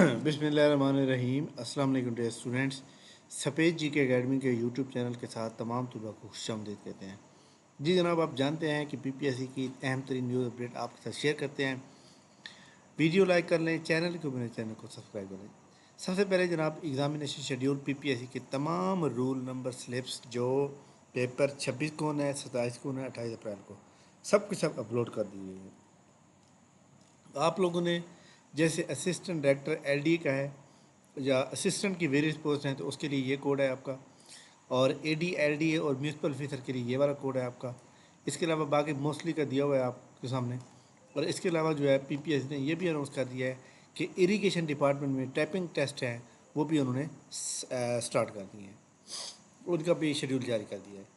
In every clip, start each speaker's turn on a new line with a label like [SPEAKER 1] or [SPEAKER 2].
[SPEAKER 1] बिस्मिल्लाहिर्रहमानिर्रहीम। अस्सलाम वालेकुम डियर स्टूडेंट्स। सफ़ेद जी के एकेडमी के यूट्यूब चैनल के साथ तमाम तलबा को खुशामदीद कहते हैं। जी जनाब, आप जानते हैं कि पीपीएससी की अहम तरीन न्यूज़ अपडेट आपके साथ शेयर करते हैं। वीडियो लाइक कर लें, चैनल को मेरे चैनल को सब्सक्राइब कर लें। सबसे पहले जनाब, एग्ज़ामिनेशन शेड्यूल पीपीएससी के तमाम रूल नंबर स्लिप्स जो पेपर 26 को है, 27 को है, 28 अप्रैल को सब के सब अपलोड कर दिए हैं। आप लोगों ने जैसे असिस्टेंट डायरेक्टर एलडी का है या असिस्टेंट की वेरियस पोस्ट हैं तो उसके लिए ये कोड है आपका, और एडी एलडी और म्यूनसिपल ऑफिसर के लिए ये वाला कोड है आपका। इसके अलावा बाकी मोस्टली का दिया हुआ है आपके सामने। और इसके अलावा जो है पीपीएस ने ये भी अनाउंस कर दिया है कि इरिगेशन डिपार्टमेंट में टाइपिंग टेस्ट हैं वो भी उन्होंने स्टार्ट कर दिए हैं, उनका भी शेड्यूल जारी कर दिया है।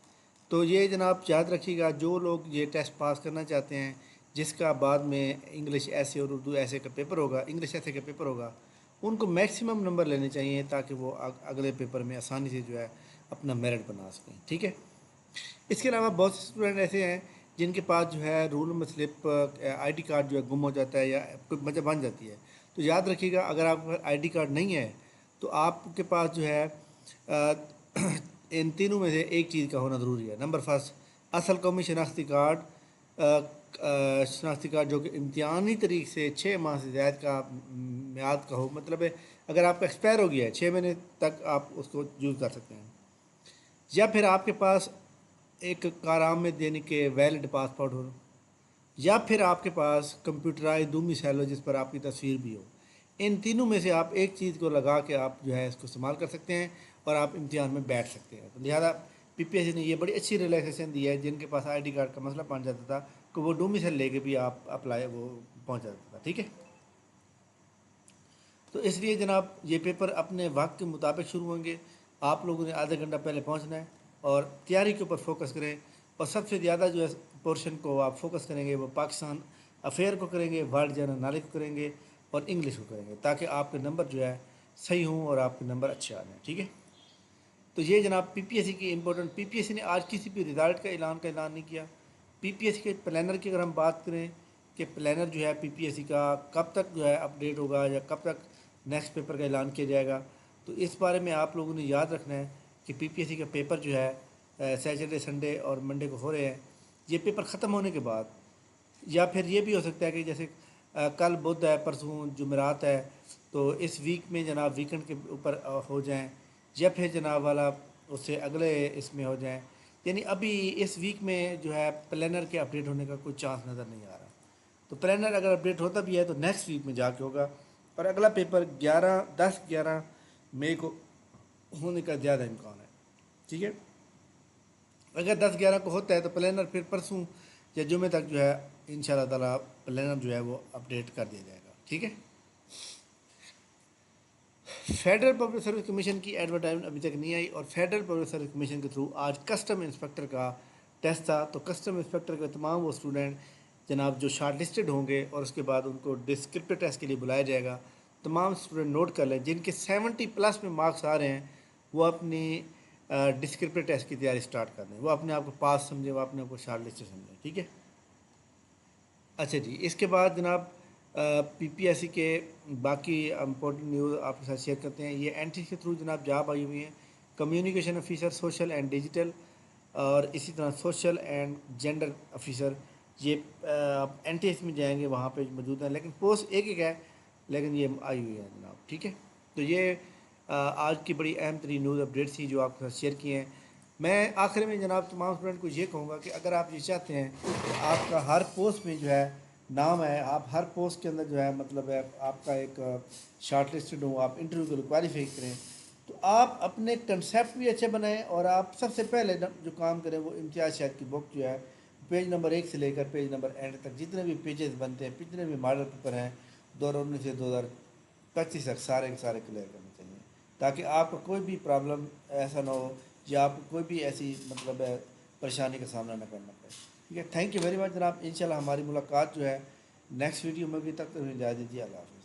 [SPEAKER 1] तो ये जनाब याद रखिएगा, जो लोग ये टेस्ट पास करना चाहते हैं जिसका बाद में इंग्लिश ऐसे और उर्दू ऐसे का पेपर होगा, इंग्लिश ऐसे का पेपर होगा, उनको मैक्सिमम नंबर लेने चाहिए ताकि वो अगले पेपर में आसानी से जो है अपना मेरिट बना सकें। ठीक है। इसके अलावा बहुत से स्टूडेंट ऐसे हैं जिनके पास जो है rule number slip ID card जो है गुम हो जाता है या कोई वजह बन जाती है। तो याद रखिएगा, अगर आपके पास आईडी कार्ड नहीं है तो आपके पास जो है इन तीनों में से एक चीज़ का होना ज़रूरी है। नंबर फर्स्ट, असल कौमी शनाख्ती कार्ड, शनाख्ती कार्ड जो कि इम्तिहानी तरीके से 6 माह से ज़्यादा का म्याद का हो, मतलब है अगर आपका एक्सपायर हो गया है 6 महीने तक आप उसको यूज़ कर सकते हैं। या फिर आपके पास एक काराम में देने के वैलिड पासपोर्ट हो, या फिर आपके पास कंप्यूटराइज दूमी सैल हो जिस पर आपकी तस्वीर भी हो। इन तीनों में से आप एक चीज़ को लगा के आप जो है इसको इस्तेमाल कर सकते हैं और आप इम्तिहान में बैठ सकते हैं। तो लिहाजा पीपीएससी ने ये बड़ी अच्छी रिलैक्सेशन दी है। जिनके पास आईडी कार्ड का मसला बन जाता था कि वो डोमी सेल लेके भी आप अप्लाई वो पहुंच जाता था। ठीक है। तो इसलिए जनाब ये पेपर अपने वक्त के मुताबिक शुरू होंगे। आप लोगों ने आधा घंटा पहले पहुंचना है और तैयारी के ऊपर फोकस करें। और सबसे ज़्यादा जो है पोर्शन को आप फोकस करेंगे वो पाकिस्तान अफेयर को करेंगे, वर्ल्ड जनरल नॉलेज को करेंगे और इंग्लिश को करेंगे, ताकि आपके नंबर जो है सही हों और आपके नंबर अच्छे आ जाएँ। ठीक है। तो ये जनाब पीपीएससी की इम्पोर्टेंट, पीपीएससी ने आज किसी भी रिज़ल्ट का ऐलान नहीं किया। पीपीएससी के प्लानर की अगर हम बात करें कि प्लानर जो है पीपीएससी का कब तक जो है अपडेट होगा या कब तक नेक्स्ट पेपर का ऐलान किया जाएगा, तो इस बारे में आप लोगों ने याद रखना है कि पीपीएससी का पेपर जो है सैटरडे संडे और मंडे को हो रहे हैं। ये पेपर ख़त्म होने के बाद, या फिर ये भी हो सकता है कि जैसे कल बुध है, परसों जुमेरात है, तो इस वीक में जनाब वीकेंड के ऊपर हो जाएं, या फिर जनाब वाला उससे अगले इसमें हो जाएं। यानी अभी इस वीक में जो है प्लानर के अपडेट होने का कोई चांस नज़र नहीं आ रहा। तो प्लानर अगर अपडेट होता भी है तो नेक्स्ट वीक में जाके होगा, और अगला पेपर 11 मई को होने का ज़्यादा इम्कान है। ठीक है। अगर 10-11 को होता है तो प्लानर फिर परसों या जुमे तक जो है इंशाल्लाह ताला प्लानर जो है वो अपडेट कर दिया जाएगा। ठीक है। फेडरल पब्लिक सर्विस कमीशन की एडवर्टाइजमेंट अभी तक नहीं आई, और फेडरल पब्लिक सर्विस कमीशन के थ्रू आज कस्टम इंस्पेक्टर का टेस्ट था। तो कस्टम इंस्पेक्टर के तमाम वो स्टूडेंट जनाब जो शार्ट लिस्टेड होंगे और उसके बाद उनको डिस्क्रिप्टिव टेस्ट के लिए बुलाया जाएगा। तमाम स्टूडेंट नोट कर लें, जिनके 70+ में मार्क्स आ रहे हैं वो अपनी डिस्क्रिप्टिव टेस्ट की तैयारी स्टार्ट कर दें। वो अपने आप को पास समझें, वो अपने आप को शार्ट लिस्टेड समझें। ठीक है। अच्छा जी, इसके बाद जनाब पीपीएससी के बाकी इम्पोर्टेंट न्यूज़ आपके साथ शेयर करते हैं। ये एनटी के थ्रू जनाब जॉब आई हुई हैं, communication officer, social and digital, और इसी तरह सोशल एंड जेंडर ऑफिसर। ये आप एनटीएस में जाएंगे वहाँ पे मौजूद हैं, लेकिन पोस्ट एक एक है, लेकिन ये आई हुई है जनाब। ठीक है। तो ये आज की बड़ी अहम तरीन न्यूज़ अपडेट थी जो आपके साथ शेयर किए हैं। मैं आखिर में जनाब तमाम स्टूडेंट को ये कहूँगा कि अगर आप ये चाहते हैं कि आपका हर पोस्ट में जो है नाम है, आप हर पोस्ट के अंदर जो है मतलब है आपका एक शॉर्ट लिस्टेड हो, आप इंटरव्यू के लिए क्वालिफाई करें, तो आप अपने कंसेप्ट भी अच्छे बनाएं। और आप सबसे पहले जो काम करें वो इम्तियाज़ शहद की बुक जो है पेज नंबर 1 से लेकर पेज नंबर एंड तक जितने भी पेजेस बनते हैं, जितने भी मॉडल पेपर हैं 2019 से 2025 तक सारे के सारे क्लियर करने चाहिए, ताकि आपको कोई भी प्रॉब्लम ऐसा ना हो या आपको कोई भी ऐसी मतलब है परेशानी का सामना न करना पड़े। ठीक है। थैंक यू वेरी मच जनाब। इंशाल्लाह हमारी मुलाकात जो है नेक्स्ट वीडियो में भी, तक तो इजाज़त दीजिए। अल्लाह हाफ़िज़।